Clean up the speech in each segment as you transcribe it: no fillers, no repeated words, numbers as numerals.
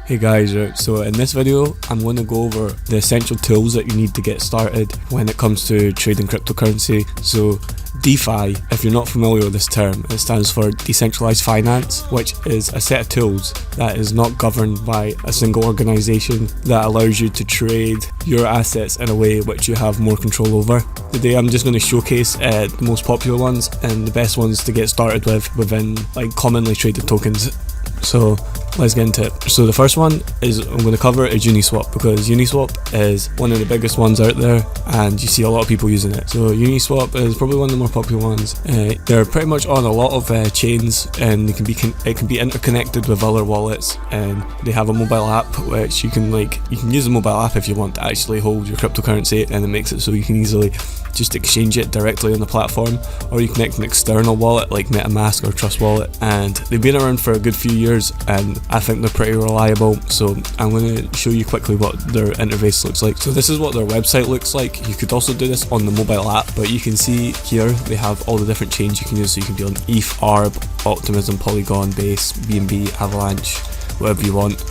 Hey guys, so in this video I'm going to go over the essential tools that you need to get started when it comes to trading cryptocurrency. So DeFi, if you're not familiar with this term, it stands for decentralized finance, which is a set of tools that is not governed by a single organization that allows you to trade your assets in a way which you have more control over. Today I'm just going to showcase the most popular ones and the best ones to get started with within commonly traded tokens. So let's get into it. So the first one is I'm going to cover is Uniswap, because Uniswap is one of the biggest ones out there and you see a lot of people using it. So Uniswap is probably one of the more popular ones. They're pretty much on a lot of chains, and it can be interconnected with other wallets, and they have a mobile app which you can use a mobile app if you want to actually hold your cryptocurrency, and it makes it so you can easily just exchange it directly on the platform, or you connect an external wallet like MetaMask or Trust Wallet, and they've been around for a good few years and I think they're pretty reliable. So I'm going to show you quickly what their interface looks like. So this is what their website looks like. You could also do this on the mobile app, but you can see here they have all the different chains you can use. So you can be on ETH, ARB, Optimism, Polygon, Base, BNB, Avalanche, whatever you want.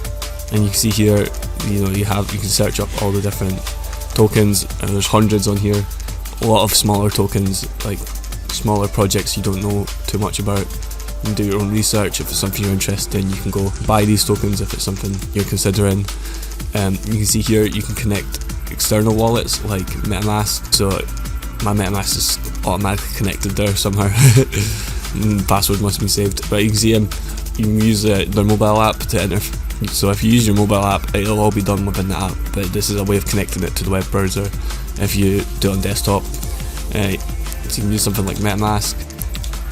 And you can see here, you can search up all the different tokens, and there's hundreds on here. A lot of smaller tokens, like smaller projects you don't know too much about. You can do your own research. If it's something you're interested in, you can go buy these tokens if it's something you're considering. You can see here you can connect external wallets like MetaMask. So my MetaMask is automatically connected there somehow. The password must be saved. But you can see you can use their mobile app to enter. So if you use your mobile app, it'll all be done within the app. But this is a way of connecting it to the web browser. If you do it on desktop, so you can use something like MetaMask.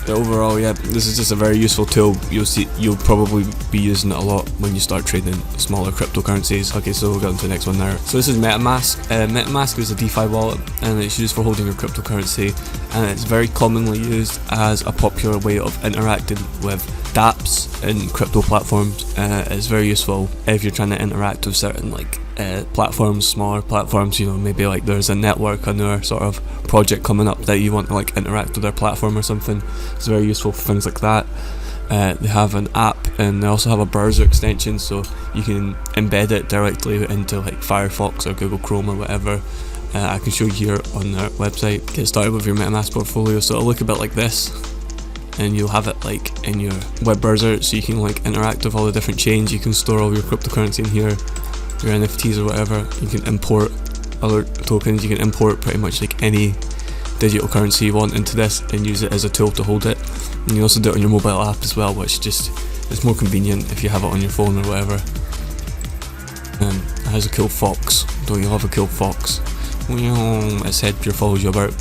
But overall, this is just a very useful tool. You'll probably be using it a lot when you start trading smaller cryptocurrencies. Okay, so we'll get on to the next one now. So this is MetaMask. MetaMask is a DeFi wallet, and it's used for holding your cryptocurrency, and it's very commonly used as a popular way of interacting with dApps in crypto platforms. It's very useful if you're trying to interact with certain platforms, smaller platforms. Maybe there's a network, a newer sort of project coming up that you want to interact with their platform or something. It's very useful for things like that. They have an app, and they also have a browser extension, so you can embed it directly into Firefox or Google Chrome or whatever. I can show you here on their website. Get started with your MetaMask portfolio. So it'll look a bit like this, and you'll have it in your web browser, so you can interact with all the different chains. You can store all your cryptocurrency in here, your NFTs or whatever. You can import other tokens. You can import pretty much any digital currency you want into this and use it as a tool to hold it. And you can also do it on your mobile app as well, which it's more convenient if you have it on your phone or whatever. It has a cool fox. Don't you love a cool fox? Its head follows you about.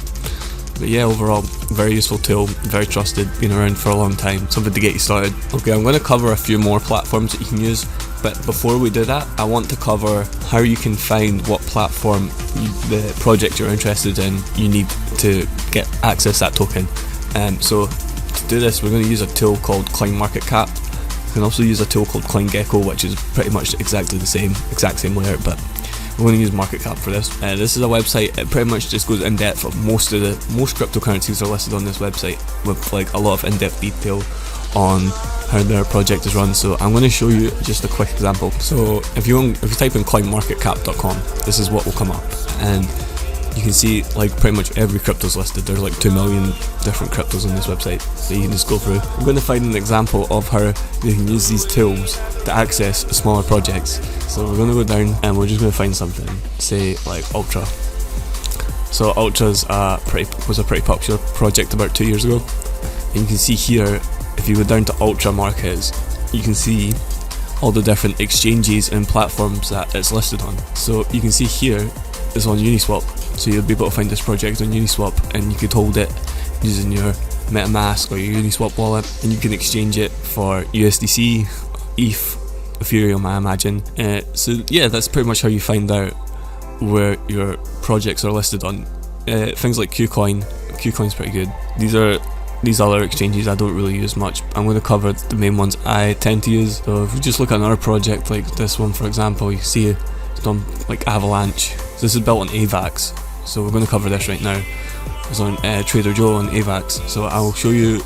But yeah, overall, very useful tool, very trusted, been around for a long time, something to get you started. Okay, I'm going to cover a few more platforms that you can use, but before we do that, I want to cover how you can find what platform the project you're interested in you need to get access that token. So to do this, we're going to use a tool called CoinMarketCap. You can also use a tool called CoinGecko, which is pretty much exactly the same, exact same layout, but we're going to use MarketCap for this. This is a website. It pretty much just goes in depth of most cryptocurrencies are listed on this website, with a lot of in-depth detail on how their project is run. So I'm going to show you just a quick example. So if you type in coinmarketcap.com, this is what will come up, and you can see pretty much every crypto's listed. There's 2 million different cryptos on this website that you can just go through. I'm going to find an example of how you can use these tools to access smaller projects. So we're going to go down and we're just going to find something, say Ultra. So Ultra was a pretty popular project about 2 years ago, and you can see here, if you go down to Ultra Markets, you can see all the different exchanges and platforms that it's listed on. So you can see here it's on Uniswap, so you'll be able to find this project on Uniswap, and you could hold it using your MetaMask or your Uniswap wallet, and you can exchange it for USDC, ETH, Ethereum, I imagine. So yeah, that's pretty much how you find out where your projects are listed on. Things like KuCoin's pretty good. These other exchanges I don't really use much. I'm going to cover the main ones I tend to use. So if we just look at another project like this one, for example, you can see it's done Avalanche. So this is built on AVAX, so we're going to cover this right now. It's on Trader Joe on AVAX, so I'll show you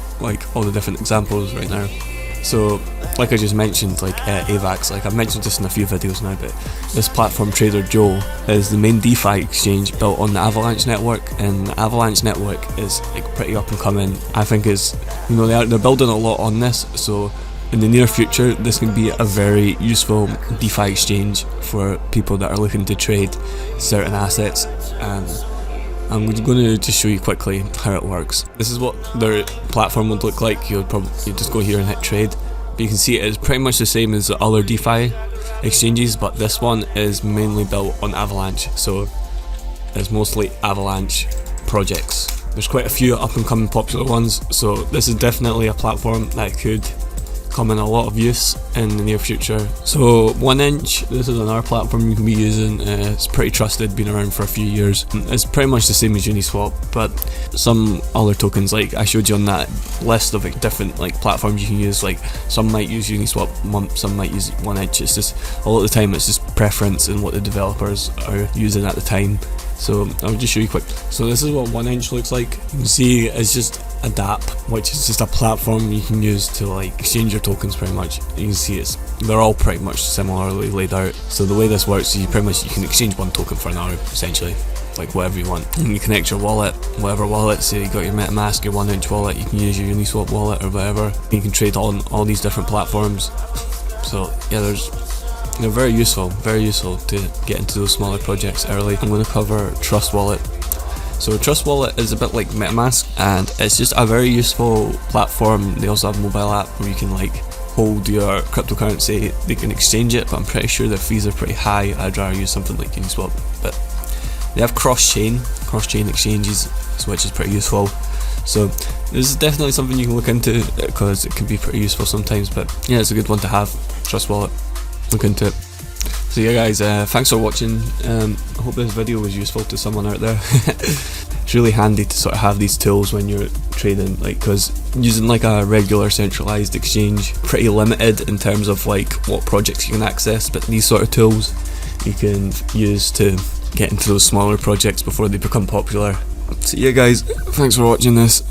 all the different examples right now. So like I just mentioned, like AVAX, like I've mentioned this in a few videos now, but this platform Trader Joe is the main DeFi exchange built on the Avalanche network, and the Avalanche network is like pretty up and coming. I think is, you know, they're building a lot on this, so in the near future this can be a very useful DeFi exchange for people that are looking to trade certain assets. I'm going to just show you quickly how it works. This is what their platform would look like. You'd just go here and hit trade. But you can see it is pretty much the same as the other DeFi exchanges, but this one is mainly built on Avalanche. So it's mostly Avalanche projects. There's quite a few up and coming popular ones, so this is definitely a platform that could come in a lot of use in the near future. So 1inch, this is another platform you can be using. It's pretty trusted, been around for a few years. It's pretty much the same as Uniswap, but some other tokens, like I showed you on that list of like different like platforms you can use, like some might use Uniswap, some might use 1inch. It's just a lot of the time it's just preference and what the developers are using at the time. So I'll just show you quick. So this is what 1inch looks like. You can see it's just a dApp, which is just a platform you can use to like exchange your tokens pretty much. You can see they're all pretty much similarly laid out. So the way this works is you can exchange one token for another, essentially, like whatever you want. And you connect your wallet, whatever wallet, say you got your MetaMask, your 1inch wallet, you can use your Uniswap wallet or whatever. You can trade on all these different platforms. So yeah, they're very useful to get into those smaller projects early. I'm going to cover Trust Wallet. So Trust Wallet is a bit like MetaMask, and it's just a very useful platform. They also have a mobile app where you can like hold your cryptocurrency. They can exchange it, but I'm pretty sure their fees are pretty high. I'd rather use something like Uniswap. But they have cross-chain exchanges, which is pretty useful. So this is definitely something you can look into because it can be pretty useful sometimes. But yeah, it's a good one to have. Trust Wallet. Look into it. So yeah guys, thanks for watching. I hope this video was useful to someone out there. It's really handy to sort of have these tools when you're trading, like, because using like a regular centralized exchange, pretty limited in terms of like what projects you can access, but these sort of tools you can use to get into those smaller projects before they become popular. So yeah guys, thanks for watching this.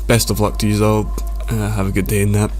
Best of luck to you all. Have a good day in that.